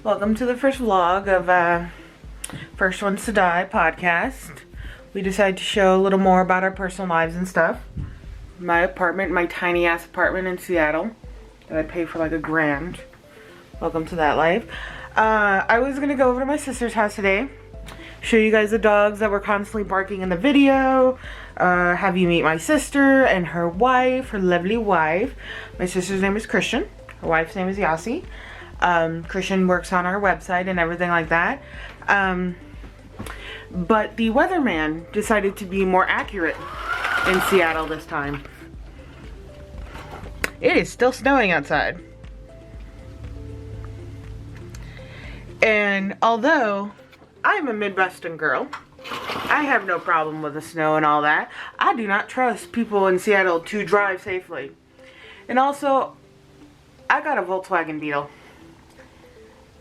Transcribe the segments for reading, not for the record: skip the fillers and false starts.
Welcome to the first vlog of First Ones to Die podcast. We decided to show a little more about our personal lives and stuff. My apartment, my tiny ass apartment in Seattle that I pay for like $1,000. Welcome to that life. I was gonna go over to my sister's house today, show you guys the dogs that were constantly barking in the video, have you meet my sister and her wife, her lovely wife. My sister's name is Christian. Her wife's name is Yasi. Christian works on our website and everything like that. But the weatherman decided to be more accurate in Seattle this time. It is still snowing outside. And although I'm a Midwestern girl, I have no problem with the snow and all that, I do not trust people in Seattle to drive safely. And also, I got a Volkswagen Beetle.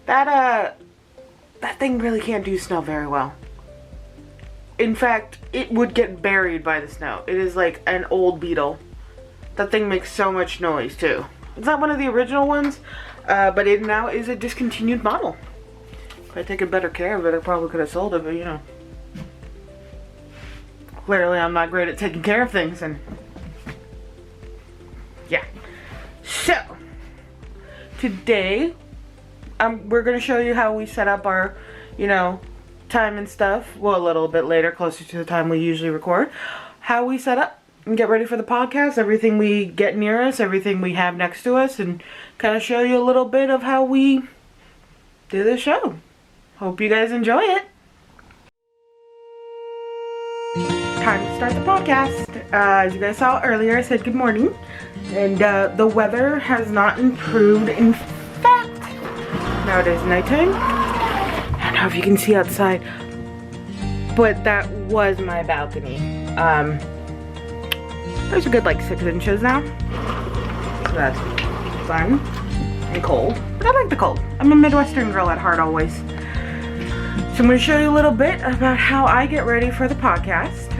That thing really can't do snow very well. In fact, it would get buried by the snow. It is like an old Beetle. That thing makes so much noise too. It's not one of the original ones, but it now is a discontinued model. If I'd taken better care of it, I probably could have sold it, but you know. Clearly I'm not great at taking care of things, and yeah. So, today, we're going to show you how we set up our, time and stuff. Well, a little bit later, closer to the time we usually record. How we set up and get ready for the podcast. Everything we get near us, everything we have next to us. And kind of show you a little bit of how we do this show. Hope you guys enjoy it. Time to start the podcast. As you guys saw earlier, I said good morning. And the weather has not improved. In fact, now it is nighttime. I don't know if you can see outside, but that was my balcony. There's a good like 6 inches now. So that's fun and cold. But I like the cold. I'm a Midwestern girl at heart always. So I'm going to show you a little bit about how I get ready for the podcast.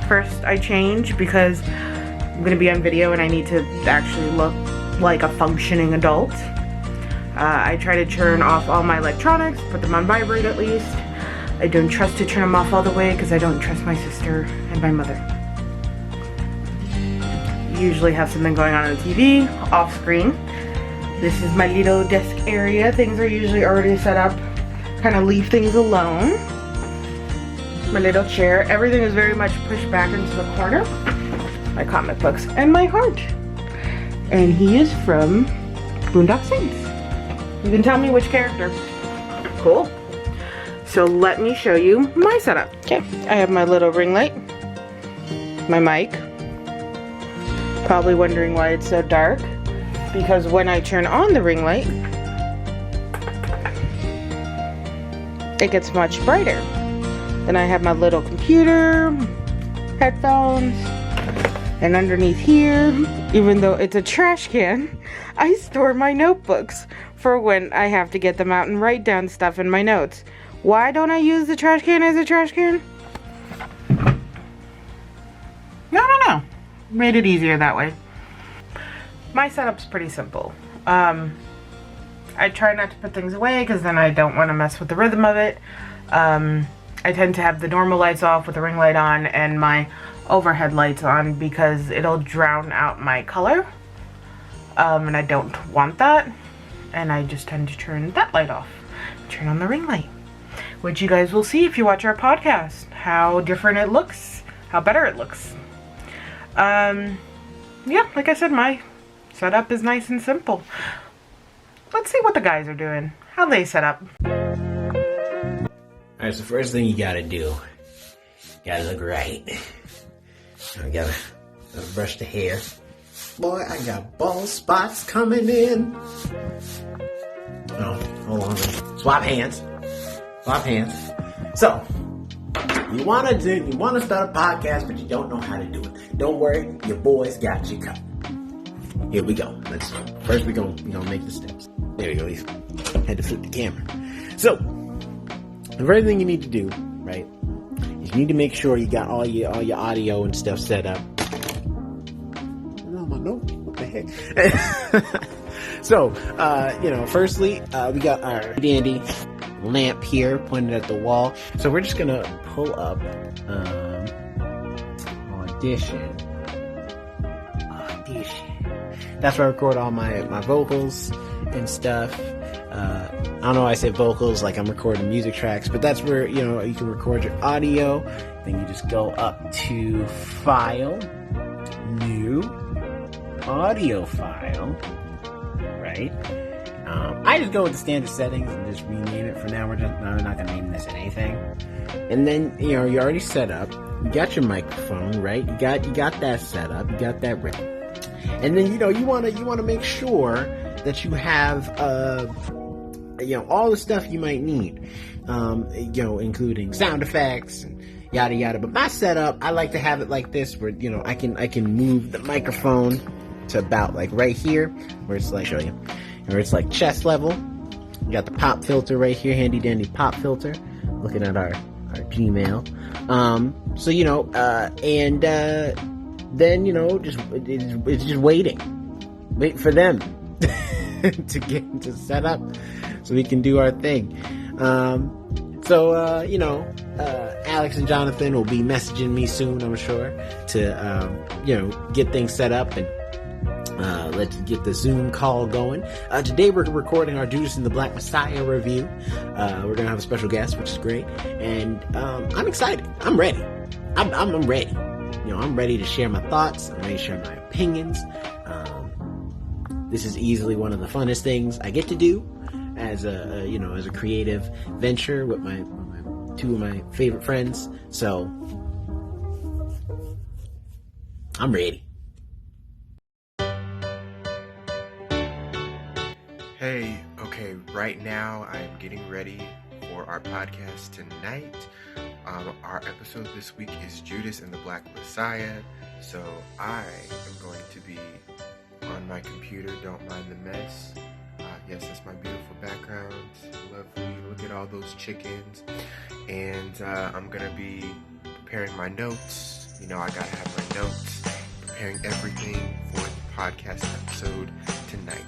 First I change because I'm going to be on video and I need to actually look like a functioning adult. I try to turn off all my electronics, put them on vibrate at least. I don't trust to turn them off all the way because I don't trust my sister and my mother. Usually have something going on the TV, off screen. This is my little desk area. Things are usually already set up. Kind of leave things alone. My little chair. Everything is very much pushed back into the corner. My comic books and my heart. And he is from Boondock Saints. You can tell me which character. Cool. So let me show you my setup. Okay, I have my little ring light. My mic. Probably wondering why it's so dark. Because when I turn on the ring light, it gets much brighter. Then I have my little computer, headphones, and underneath here, even though it's a trash can, I store my notebooks for when I have to get them out and write down stuff in my notes. Why don't I use the trash can as a trash can? I don't know. Made it easier that way. My setup's pretty simple. I try not to put things away because then I don't want to mess with the rhythm of it. I tend to have the normal lights off with the ring light on and my overhead lights on because it'll drown out my color. And I don't want that. And I just tend to turn that light off. Turn on the ring light. Which you guys will see if you watch our podcast. How different it looks. How better it looks. Yeah, like I said, my setup is nice and simple. Let's see what the guys are doing. How they set up. Alright, so first thing you gotta do, gotta look right. I gotta brush the hair. Boy, I got bald spots coming in. Oh, hold on. Swap hands. Swap hands. So, you wanna start a podcast, but you don't know how to do it. Don't worry, your boys got you covered. Here we go. First we're gonna make the steps. There we go. Had to flip the camera. So, the first thing you need to do, right, is you need to make sure you got all your audio and stuff set up. Oh, my nose. What the heck? So, firstly, we got our dandy lamp here pointed at the wall. So we're just gonna pull up Audition. That's where I record all my vocals and stuff. I don't know why I say vocals like I'm recording music tracks, but that's where, you can record your audio. Then you just go up to File, New, Audio File, right? I just go with the standard settings and just rename it. For now, we're not gonna name this anything. And then, you're already set up. You got your microphone, right? You got that set up. You got that ready. And then, you wanna make sure that you have, all the stuff you might need, including sound effects and yada yada. But my setup, I like to have it like this, where I can move the microphone to about like right here, where it's like, show you, where it's like chest level. You got the pop filter right here, handy dandy pop filter. Looking at our Gmail. Then it's just wait for them to get to set up so we can do our thing. Alex and Jonathan will be messaging me soon, I'm sure, to get things set up and let's get the Zoom call going. Today we're recording our Judas and the Black Messiah review. We're gonna have a special guest, which is great, and I'm excited. I'm ready. I'm ready. I'm ready to share my thoughts. I'm ready to share my opinions. This is easily one of the funnest things I get to do as a creative venture with my two of my favorite friends. So I'm ready. Hey, okay, right now I'm getting ready for our podcast tonight. Our episode this week is Judas and the Black Messiah. So I am going to be on my computer, don't mind the mess. Yes, that's my beautiful background. Lovely, look at all those chickens. And I'm gonna be preparing my notes. I gotta have my notes. Preparing everything for the podcast episode tonight.